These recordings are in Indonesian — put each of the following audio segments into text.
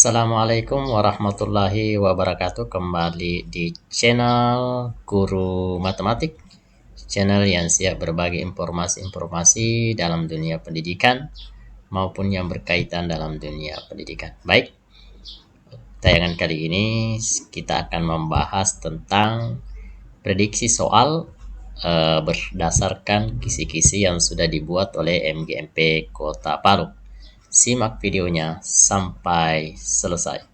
Assalamualaikum warahmatullahi wabarakatuh. Kembali di channel Guru Matematik, channel yang siap berbagi informasi-informasi dalam dunia pendidikan maupun yang berkaitan dalam dunia pendidikan. Baik, tayangan kali ini kita akan membahas tentang prediksi soal berdasarkan kisi-kisi yang sudah dibuat oleh MGMP Kota Palu. Simak videonya sampai selesai.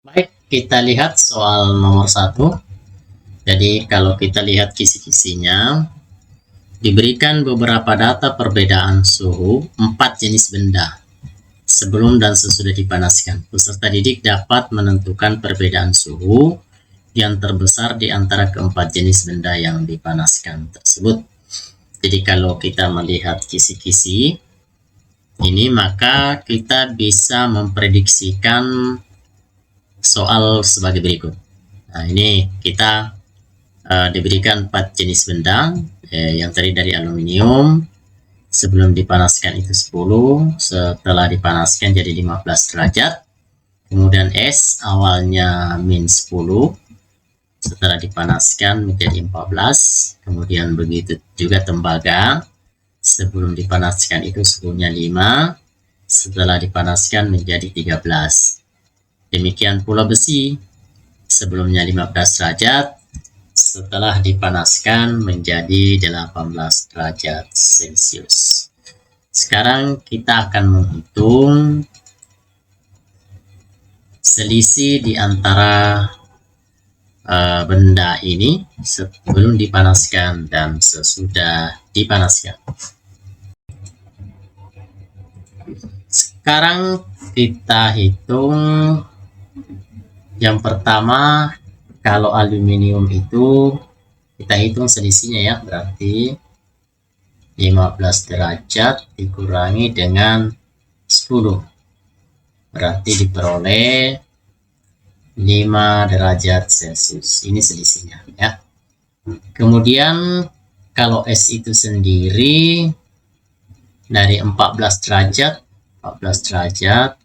Baik, kita lihat soal nomor 1. Jadi kalau kita lihat kisi-kisinya, diberikan beberapa data perbedaan suhu 4 jenis benda sebelum dan sesudah dipanaskan. Peserta didik dapat menentukan perbedaan suhu yang terbesar di antara keempat jenis benda yang dipanaskan tersebut. Jadi kalau kita melihat kisi-kisi ini, maka kita bisa memprediksikan soal sebagai berikut. Nah, ini kita diberikan 4 jenis benda, yang tadi dari aluminium, sebelum dipanaskan itu 10, setelah dipanaskan jadi 15 derajat, kemudian es awalnya min 10, setelah dipanaskan menjadi 14, kemudian begitu juga tembaga, sebelum dipanaskan itu suhunya 5, setelah dipanaskan menjadi 13. Demikian pula besi, sebelumnya 15 derajat, setelah dipanaskan menjadi 18 derajat Celcius. Sekarang kita akan menghitung selisih di antara benda ini sebelum dipanaskan dan sesudah dipanaskan. Sekarang kita hitung yang pertama. Kalau aluminium itu kita hitung selisihnya ya, berarti 15 derajat dikurangi dengan 10, berarti diperoleh 5 derajat Celcius. Ini selisihnya ya. Kemudian kalau es itu sendiri dari 14 derajat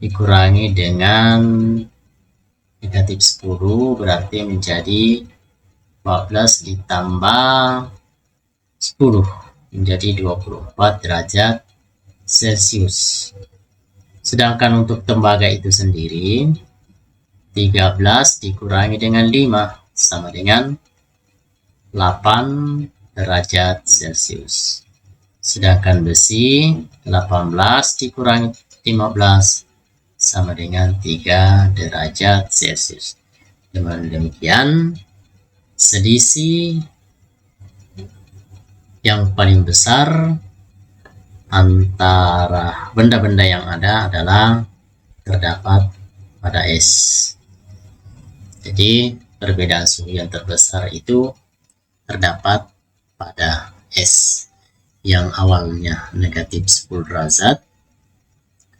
dikurangi dengan negatif 10, berarti menjadi 14 ditambah 10 menjadi 24 derajat Celcius. Sedangkan untuk tembaga itu sendiri 13 dikurangi dengan 5 sama dengan 8 derajat Celcius. Sedangkan besi 18 dikurangi 15 sama dengan 3 derajat Celcius. Dengan demikian, selisih yang paling besar antara benda-benda yang ada adalah terdapat pada es. Jadi perbedaan suhu yang terbesar itu terdapat pada es yang awalnya negatif 10 derajat,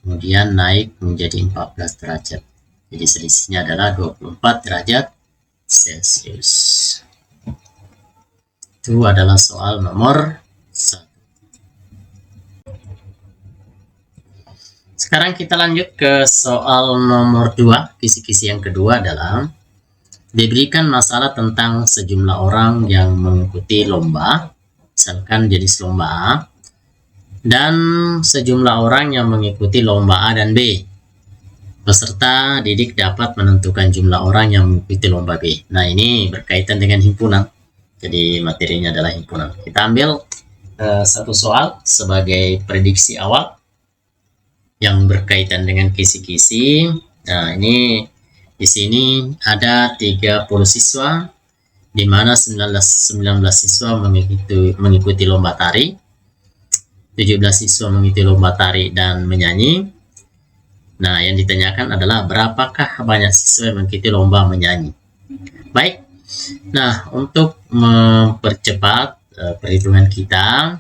kemudian naik menjadi 14 derajat. Jadi selisihnya adalah 24 derajat Celcius. Itu adalah soal nomor 1. Sekarang kita lanjut ke soal nomor 2. Kisi-kisi yang kedua adalah diberikan masalah tentang sejumlah orang yang mengikuti lomba, misalkan jenis lomba A, dan sejumlah orang yang mengikuti lomba A dan B. Peserta didik dapat menentukan jumlah orang yang mengikuti lomba B. Nah, ini berkaitan dengan himpunan. Jadi materinya adalah himpunan. Kita ambil satu soal sebagai prediksi awal yang berkaitan dengan kisi-kisi. Nah, ini di sini ada 30 siswa, di mana 19 siswa mengikuti lomba tari, 17 siswa mengikuti lomba tari dan menyanyi. Nah, yang ditanyakan adalah berapakah banyak siswa yang mengikuti lomba menyanyi. Baik, nah untuk mempercepat perhitungan kita,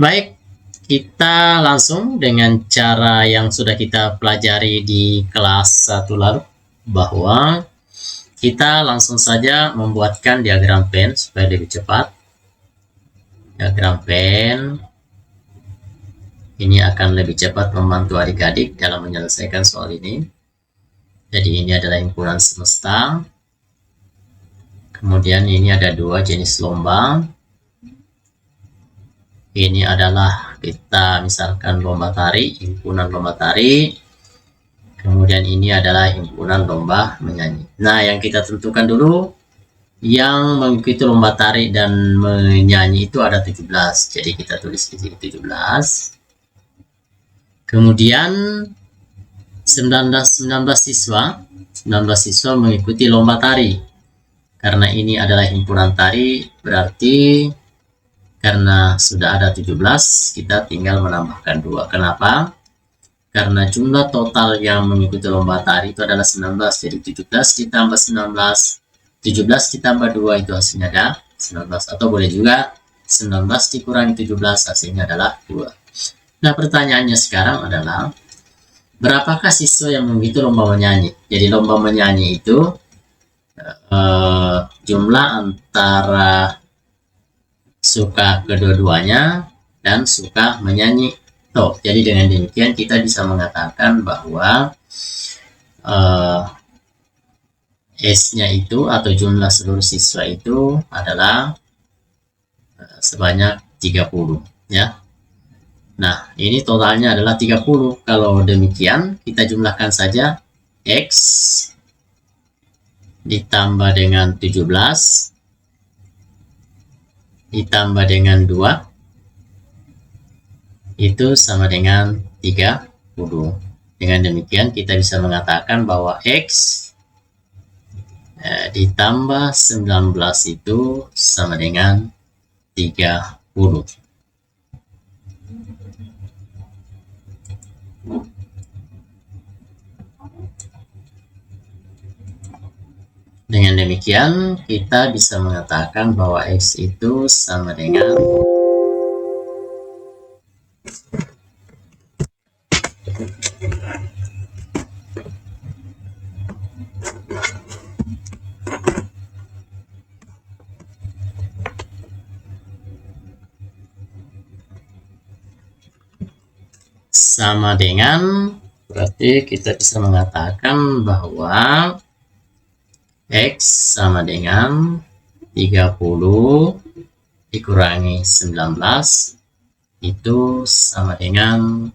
baik, kita langsung dengan cara yang sudah kita pelajari di kelas 1 lalu, bahwa kita langsung saja membuatkan diagram Venn supaya lebih cepat. Diagram Venn ini akan lebih cepat membantu adik-adik dalam menyelesaikan soal ini. Jadi ini adalah himpunan semesta. Kemudian ini ada dua jenis lomba. Ini adalah kita misalkan lomba tari, himpunan lomba tari. Kemudian ini adalah himpunan lomba menyanyi. Nah, yang kita tentukan dulu, yang mengikuti lomba tari dan menyanyi itu ada 17. Jadi kita tulis di sini 17. Kemudian 19 siswa mengikuti lomba tari. Karena ini adalah himpunan tari, berarti karena sudah ada 17, kita tinggal menambahkan 2. Kenapa? Karena jumlah total yang mengikuti lomba tari itu adalah 19. Jadi 17 ditambah 19, 17 ditambah 2 itu hasilnya ada 19. Atau boleh juga 19 dikurangi 17 hasilnya adalah 2. Nah, pertanyaannya sekarang adalah berapakah siswa yang mengikuti lomba menyanyi? Jadi lomba menyanyi itu jumlah antara suka kedua-duanya dan suka menyanyi. Jadi dengan demikian kita bisa mengatakan bahwa S-nya itu atau jumlah seluruh siswa itu adalah sebanyak 30 ya. Nah, ini totalnya adalah 30. Kalau demikian kita jumlahkan saja X ditambah dengan 17 ditambah dengan 2 itu sama dengan 30. Dengan demikian kita bisa mengatakan bahwa X ditambah 19 itu sama dengan 30. Dengan demikian kita bisa mengatakan bahwa X itu sama dengan berarti kita bisa mengatakan bahwa X sama dengan 30 dikurangi 19 itu sama dengan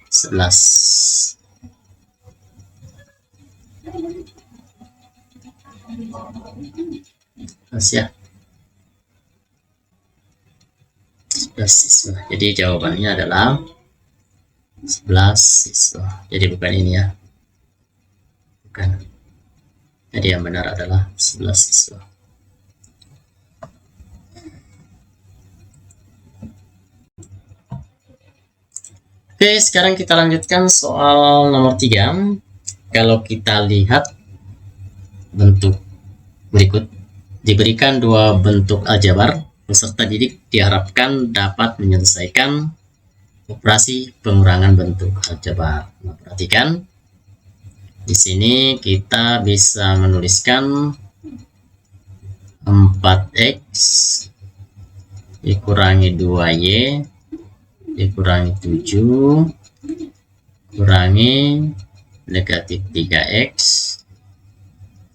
11. Ya. 11 siswa. Jadi jawabannya adalah 11 siswa. Jadi bukan ini ya. Bukan. Jadi yang benar adalah 11 siswa. Oke, sekarang kita lanjutkan soal nomor 3. Kalau kita lihat bentuk berikut, diberikan dua bentuk aljabar, peserta didik diharapkan dapat menyelesaikan operasi pengurangan bentuk aljabar. Nah, perhatikan di sini kita bisa menuliskan 4x dikurangi 2y dikurangi 7 kurangi negatif 3x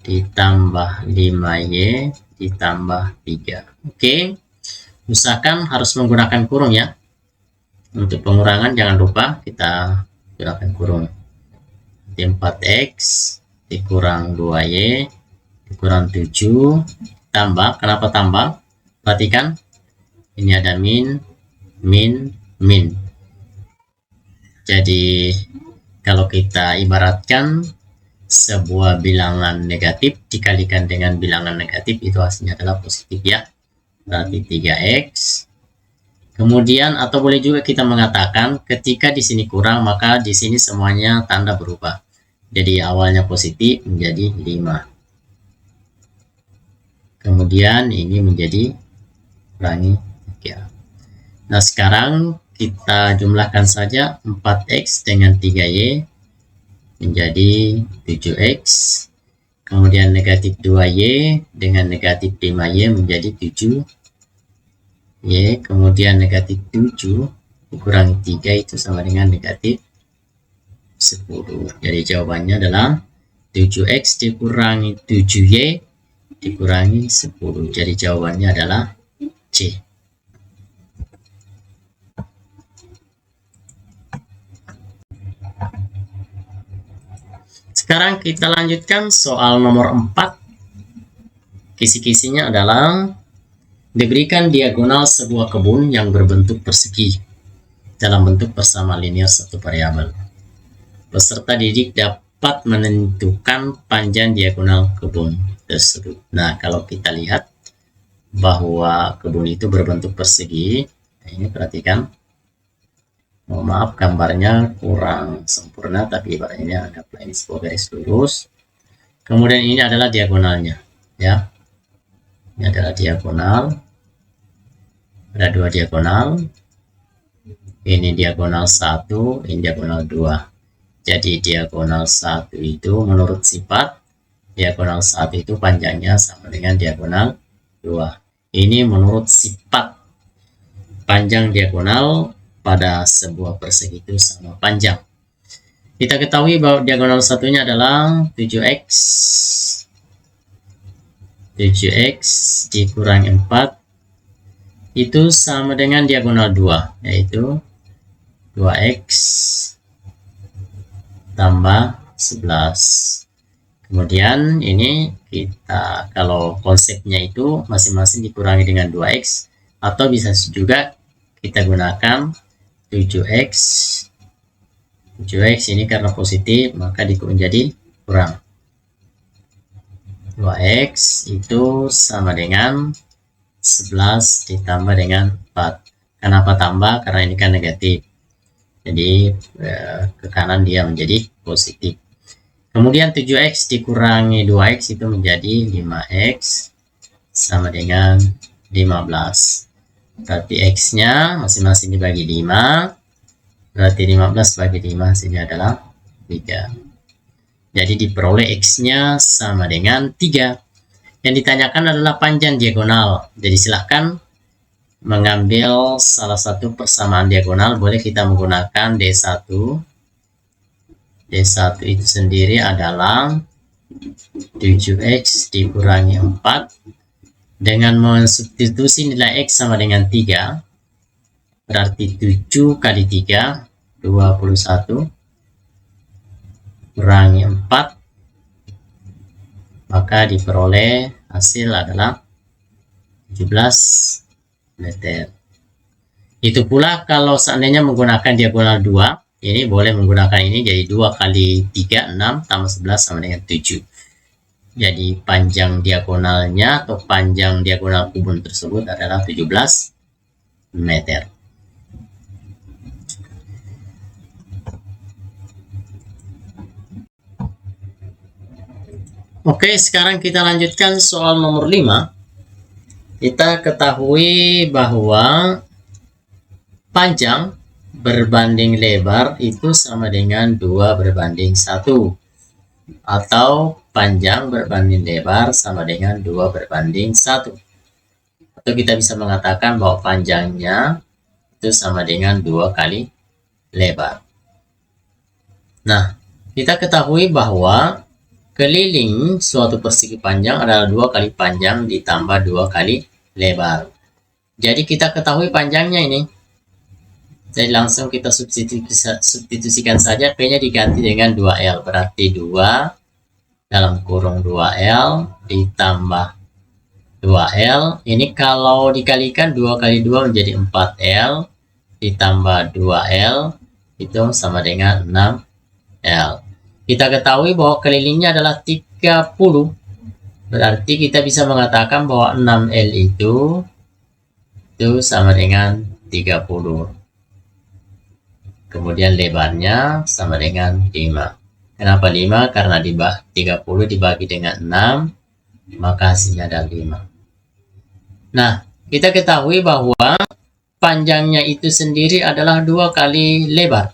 ditambah 5y ditambah 3. Oke, usahakan harus menggunakan kurung ya. Untuk pengurangan jangan lupa kita gunakan kurung. 4x dikurang 2y dikurang 7 tambah. Kenapa tambah? Perhatikan ini ada min. Jadi kalau kita ibaratkan sebuah bilangan negatif dikalikan dengan bilangan negatif itu hasilnya adalah positif ya. Berarti 3x. Kemudian atau boleh juga kita mengatakan ketika di sini kurang maka di sini semuanya tanda berubah. Jadi awalnya positif menjadi 5. Kemudian ini menjadi kurangi 3. Nah, sekarang kita jumlahkan saja 4x dengan 3y menjadi 7x. Kemudian negatif 2y dengan negatif 5y menjadi 7y. Kemudian negatif 7 dikurangi 3 itu sama dengan negatif 10. Jadi jawabannya adalah 7x dikurangi 7y dikurangi 10. Jadi jawabannya adalah C. Sekarang kita lanjutkan soal nomor 4. Kisi-kisinya adalah diberikan diagonal sebuah kebun yang berbentuk persegi dalam bentuk persamaan linear satu variabel. Peserta didik dapat menentukan panjang diagonal kebun tersebut. Nah, kalau kita lihat bahwa kebun itu berbentuk persegi, nah ini perhatikan. Mohon maaf gambarnya kurang sempurna, tapi ibaratnya anggaplah ini sebuah garis lurus. Kemudian ini adalah diagonalnya, ya. Ini adalah diagonal. Ada dua diagonal. Ini diagonal 1, ini diagonal 2. Jadi diagonal 1 itu menurut sifat diagonal 1 itu panjangnya sama dengan diagonal 2. Ini menurut sifat panjang diagonal pada sebuah persegi itu sama panjang. Kita ketahui bahwa diagonal satunya adalah 7x. 7x dikurangi 4 itu sama dengan diagonal 2, yaitu 2x tambah 11. Kemudian ini kita, kalau konsepnya itu masing-masing dikurangi dengan 2x, atau bisa juga kita gunakan 7x. 7x ini karena positif maka menjadi kurang. 2x itu sama dengan 11 ditambah dengan 4. Kenapa tambah? Karena ini kan negatif. Jadi ke kanan dia menjadi positif. Kemudian 7x dikurangi 2x itu menjadi 5x sama dengan 15. Berarti x-nya masing-masing dibagi 5. Berarti 15 bagi 5 hasilnya adalah 3. Jadi diperoleh x-nya sama dengan 3. Yang ditanyakan adalah panjang diagonal. Jadi silahkan mengambil salah satu persamaan diagonal. Boleh kita menggunakan D1. D1 itu sendiri adalah 7x dikurangi 4. Dengan mensubstitusi nilai x sama dengan 3, berarti 7 kali 3, 21, kurangi 4, maka diperoleh hasil adalah 17 meter. Itu pula kalau seandainya menggunakan diagonal 2, ini boleh menggunakan ini, jadi 2 kali 3, 6, tambah 11 sama dengan 7. Jadi panjang diagonalnya atau panjang diagonal kebun tersebut adalah 17 meter. Oke, sekarang kita lanjutkan soal nomor 5. Kita ketahui bahwa panjang berbanding lebar itu sama dengan 2 berbanding 1. Atau panjang berbanding lebar sama dengan 2 berbanding 1. Atau kita bisa mengatakan bahwa panjangnya itu sama dengan 2 kali lebar. Nah, kita ketahui bahwa keliling suatu persegi panjang adalah 2 kali panjang ditambah 2 kali lebar. Jadi kita ketahui panjangnya ini. Jadi langsung kita substitusikan saja, P-nya diganti dengan 2L. Berarti 2 dalam kurung 2L ditambah 2L. Ini kalau dikalikan 2 kali 2 menjadi 4L ditambah 2L itu sama dengan 6L. Kita ketahui bahwa kelilingnya adalah 30. Berarti kita bisa mengatakan bahwa 6L itu sama dengan 30. Kemudian lebarnya sama dengan 5. Kenapa 5? Karena 30 dibagi dengan 6, maka hasilnya adalah 5. Nah, kita ketahui bahwa panjangnya itu sendiri adalah 2 kali lebar.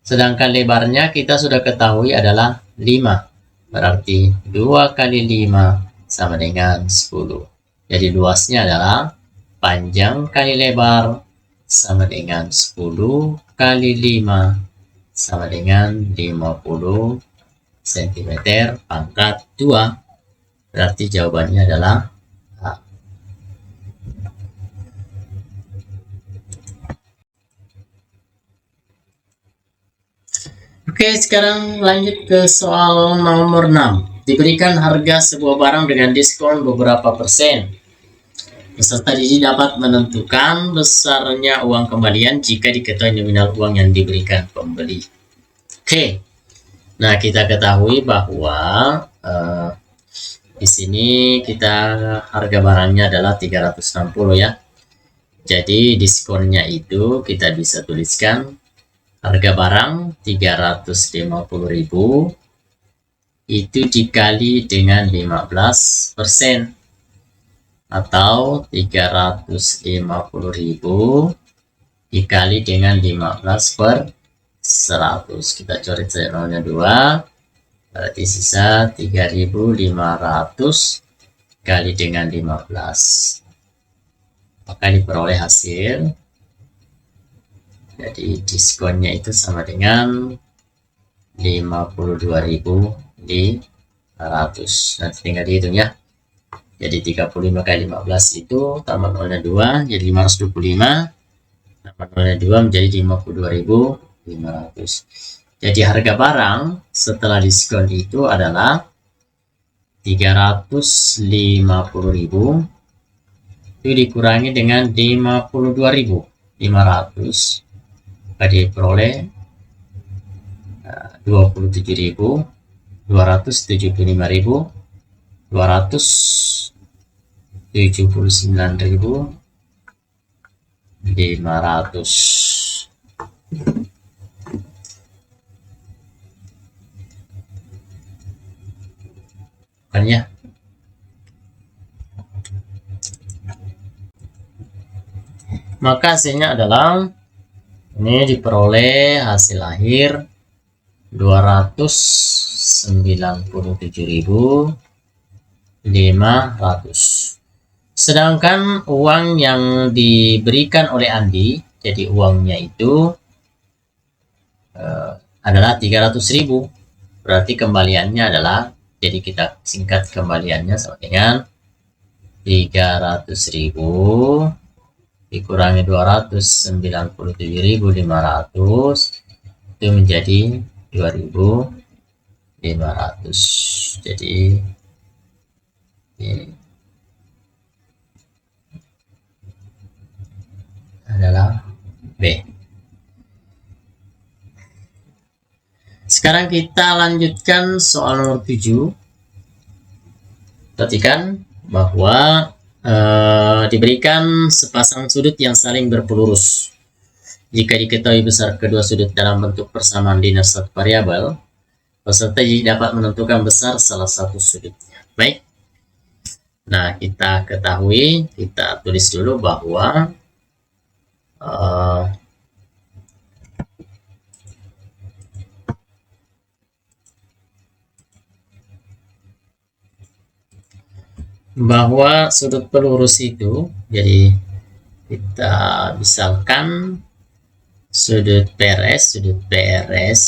Sedangkan lebarnya kita sudah ketahui adalah 5. Berarti 2 kali 5 sama dengan 10. Jadi luasnya adalah panjang kali lebar sama dengan 10 kali 5 sama dengan 50 cm pangkat 2. Berarti jawabannya adalah A. Oke, sekarang lanjut ke soal nomor 6. Diberikan harga sebuah barang dengan diskon beberapa persen. Peserta didik dapat menentukan besarnya uang kembalian jika diketahui nominal uang yang diberikan pembeli. Oke, nah kita ketahui bahwa di sini kita harga barangnya adalah 360 ya. Jadi diskonnya itu kita bisa tuliskan harga barang 350.000 itu dikali dengan 15%. Atau 350.000 dikali dengan 15 per 100. Kita coret saja nolnya 2. Berarti sisa 3.500 kali dengan 15. Maka diperoleh hasil. Jadi diskonnya itu sama dengan 52.500. Nanti tinggal dihitung ya. Jadi 35 kali 15 itu tambah nolnya 2 jadi 525, tambah nolnya 2 menjadi 52.500. Jadi harga barang setelah diskon itu adalah 350.000 itu dikurangi dengan 52.500 maka diperoleh 27.279.500. Kan ya? Maka hasilnya adalah ini diperoleh hasil akhir 297.500. Sedangkan uang yang diberikan oleh Andi, jadi uangnya itu adalah 300.000. Berarti kembaliannya adalah, jadi kita singkat kembaliannya sama dengan 300.000 dikurangi 297.500 itu menjadi 2.500. Jadi ini adalah B. Sekarang kita lanjutkan soal nomor 7. Perhatikan bahwa diberikan sepasang sudut yang saling berpelurus. Jika diketahui besar kedua sudut dalam bentuk persamaan linear satu variabel, peserta dapat menentukan besar salah satu sudutnya. Baik. Nah, kita ketahui, kita tulis dulu bahwa sudut pelurus itu, jadi kita misalkan sudut PRS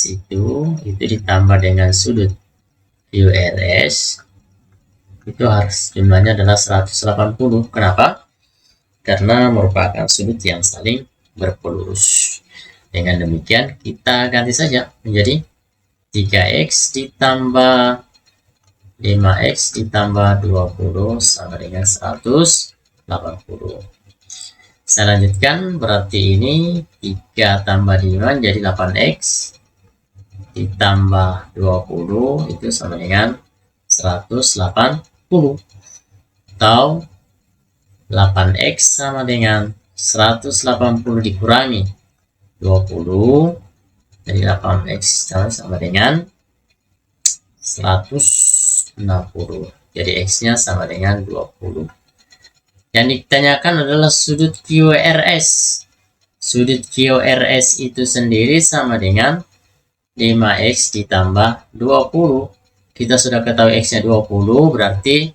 itu ditambah dengan sudut QRS itu harus jumlahnya adalah 180. Kenapa? Karena merupakan sudut yang saling berpelurus. Dengan demikian kita ganti saja menjadi 3x ditambah 5x ditambah 20 sama dengan 180. Saya lanjutkan, berarti ini 3 tambah 5 jadi 8x ditambah 20 itu sama dengan 180. Atau 8x sama dengan 180 dikurangi 20 jadi 8x sama dengan 160. Jadi x nya sama dengan 20. Yang ditanyakan adalah sudut QRS. Sudut QRS itu sendiri sama dengan 5x ditambah 20. Kita sudah ketahui x-nya 20, berarti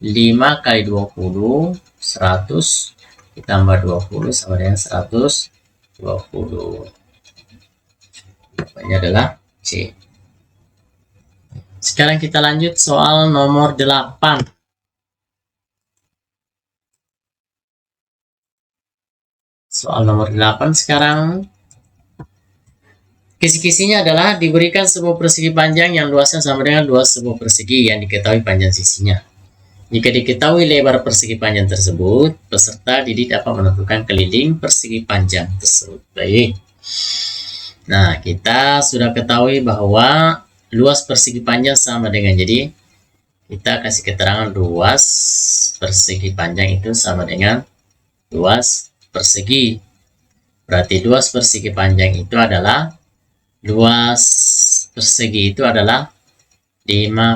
5 kali 20, 100, ditambah 20 sama dengan 120. Jawabannya adalah C. Sekarang kita lanjut soal nomor 8. Soal nomor 8 sekarang. Kisi-kisinya adalah diberikan sebuah persegi panjang yang luasnya sama dengan luas sebuah persegi yang diketahui panjang sisinya. Jika diketahui lebar persegi panjang tersebut, peserta didik dapat menentukan keliling persegi panjang tersebut. Baik. Nah, kita sudah ketahui bahwa luas persegi panjang sama dengan, jadi kita kasih keterangan luas persegi panjang itu sama dengan luas persegi. Berarti luas persegi panjang itu adalah 5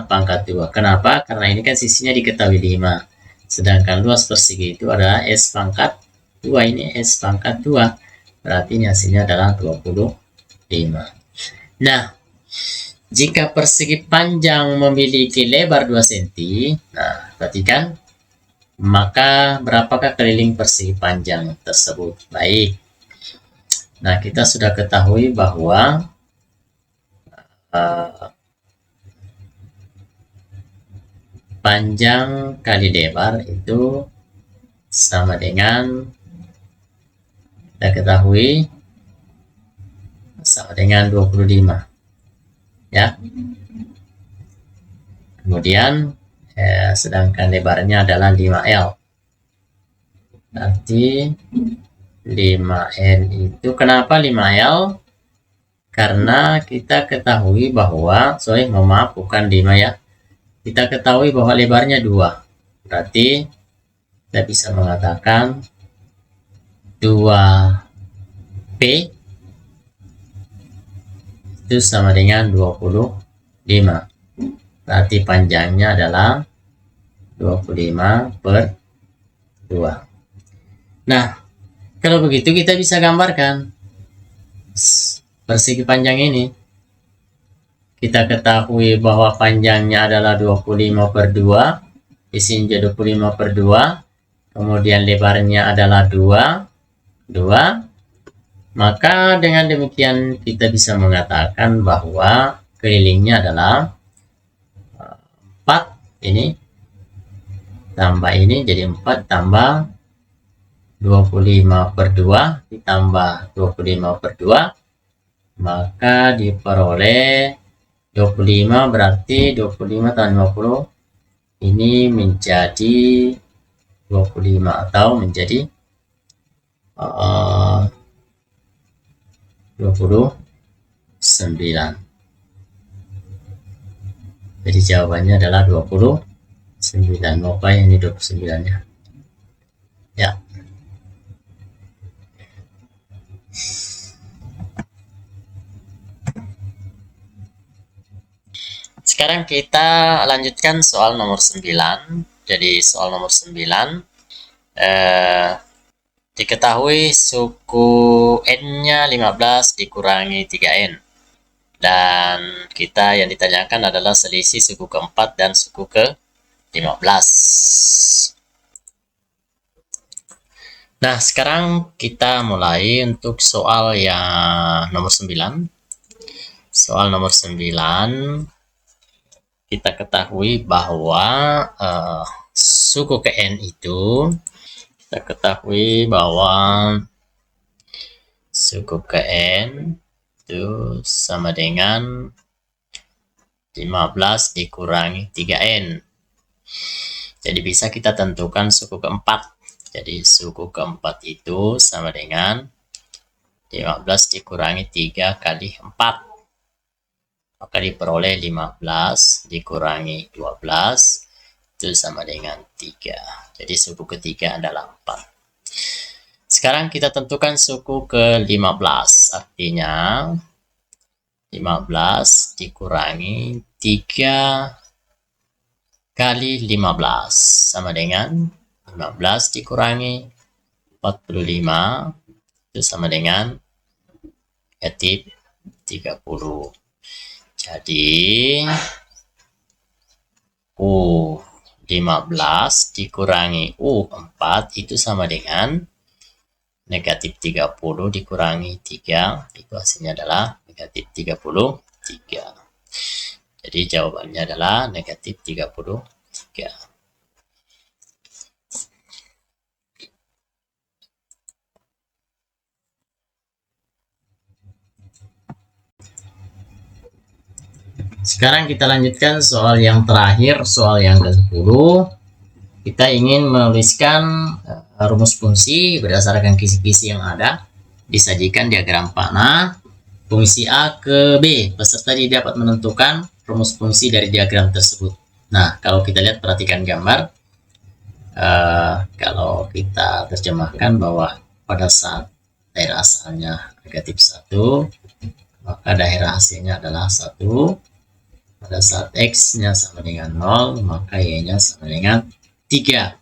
pangkat 2. Kenapa? Karena ini kan sisinya diketahui 5. Sedangkan luas persegi itu adalah S pangkat 2. Ini S pangkat 2. Berarti ini hasilnya adalah 25. Nah, jika persegi panjang memiliki lebar 2 cm, nah, perhatikan, maka berapakah keliling persegi panjang tersebut? Baik. Nah, kita sudah ketahui bahwa panjang kali lebar itu sama dengan, kita ketahui sama dengan 25. Ya. Kemudian sedangkan lebarnya adalah 5L. Berarti 5L itu, kenapa 5L? Karena kita ketahui bahwa, maaf, bukan 5 ya. Kita ketahui bahwa lebarnya 2. Berarti kita bisa mengatakan 2P itu sama dengan 25. Berarti panjangnya adalah 25/2. Nah, kalau begitu kita bisa gambarkan persegi panjang ini. Kita ketahui bahwa panjangnya adalah 25/2. Di sini jadi 25/2. Kemudian lebarnya adalah 2. Maka dengan demikian kita bisa mengatakan bahwa kelilingnya adalah 4. Ini tambah ini jadi 4 tambah 25/2 ditambah 25/2, maka diperoleh 25. Berarti 25 tambah 50 ini menjadi 25 atau menjadi 29. Jadi jawabannya adalah 29. Lupa ini 29 ya. Ya. Sekarang kita lanjutkan soal nomor 9. Jadi soal nomor 9, diketahui suku N-nya 15 dikurangi 3N. Dan kita yang ditanyakan adalah selisih suku ke-4 dan suku ke-15. Nah, sekarang kita mulai untuk soal yang nomor 9. Soal nomor 9, kita ketahui bahwa suku ke N itu, kita ketahui bahwa suku ke N itu sama dengan 15 dikurangi 3N. Jadi bisa kita tentukan suku ke-4. Jadi suku ke-4 itu sama dengan 15 dikurangi 3 kali 4. Maka diperoleh 15 dikurangi 12 itu sama dengan 3. Jadi suku ketiga adalah 4. Sekarang kita tentukan suku ke-15. Artinya 15 dikurangi 3 kali 15 sama dengan 15 dikurangi 45 itu sama dengan negatif 30. Jadi U15 dikurangi U4 itu sama dengan negatif 30 dikurangi 3, itu hasilnya adalah negatif 33. Jadi jawabannya adalah negatif 33. Sekarang kita lanjutkan soal yang terakhir, soal yang ke-10. Kita ingin menuliskan rumus fungsi berdasarkan kisi-kisi yang ada. Disajikan diagram panah. Fungsi A ke B. Peserta dapat menentukan rumus fungsi dari diagram tersebut. Nah, kalau kita lihat, perhatikan gambar. Kalau kita terjemahkan bahwa pada saat daerah asalnya negatif 1, maka daerah hasilnya adalah 1. Pada saat X-nya sama dengan 0, maka Y-nya sama dengan 3.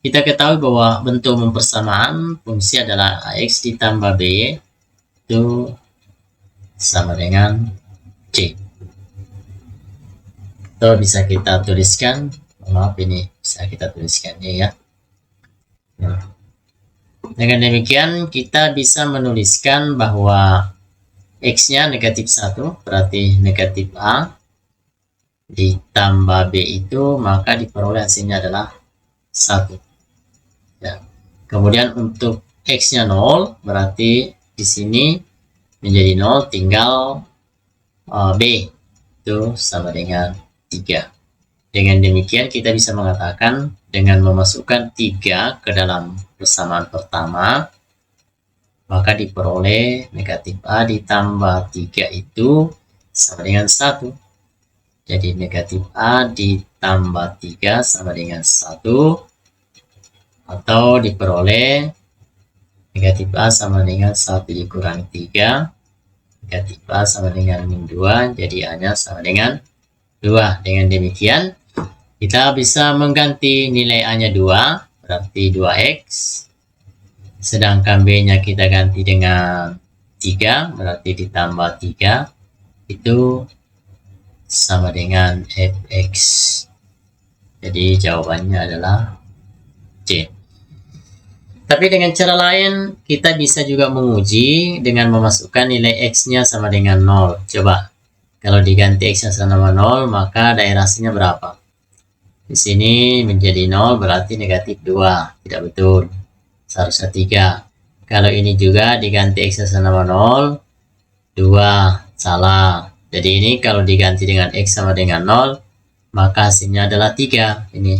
Kita ketahui bahwa bentuk mempersamaan fungsi adalah AX ditambah B itu sama dengan C. Atau bisa kita tuliskan, maaf ini bisa kita tuliskannya ya. Nah, dengan demikian kita bisa menuliskan bahwa X-nya negatif 1, berarti negatif A ditambah B itu, maka diperoleh hasilnya adalah 1. Ya. Kemudian untuk X-nya 0, berarti di sini menjadi 0, tinggal B itu sama dengan 3. Dengan demikian kita bisa mengatakan dengan memasukkan 3 ke dalam persamaan pertama, maka diperoleh negatif A ditambah 3 itu sama dengan 1. Jadi negatif A ditambah 3 sama dengan 1, atau diperoleh negatif A sama dengan 1 dikurangi 3, negatif A sama dengan min 2, jadi A-nya sama dengan 2. Dengan demikian kita bisa mengganti nilai A-nya 2, berarti 2X, sedangkan B-nya kita ganti dengan 3, berarti ditambah 3, itu sama dengan Fx. Jadi jawabannya adalah C. Tapi dengan cara lain kita bisa juga menguji dengan memasukkan nilai X-nya sama dengan 0. Coba, kalau diganti X-nya sama 0, maka daerah hasilnya berapa? Di sini menjadi 0, berarti negatif 2. Tidak betul. Seharusnya 3. Kalau ini juga diganti X-nya sama 0, 2. Salah. Jadi ini kalau diganti dengan X sama dengan 0, maka hasilnya adalah 3. Ini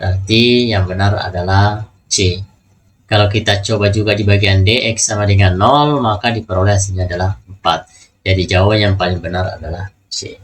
berarti yang benar adalah C. Kalau kita coba juga di bagian D, X sama dengan 0, maka diperoleh hasilnya adalah 4. Jadi jawaban yang paling benar adalah C.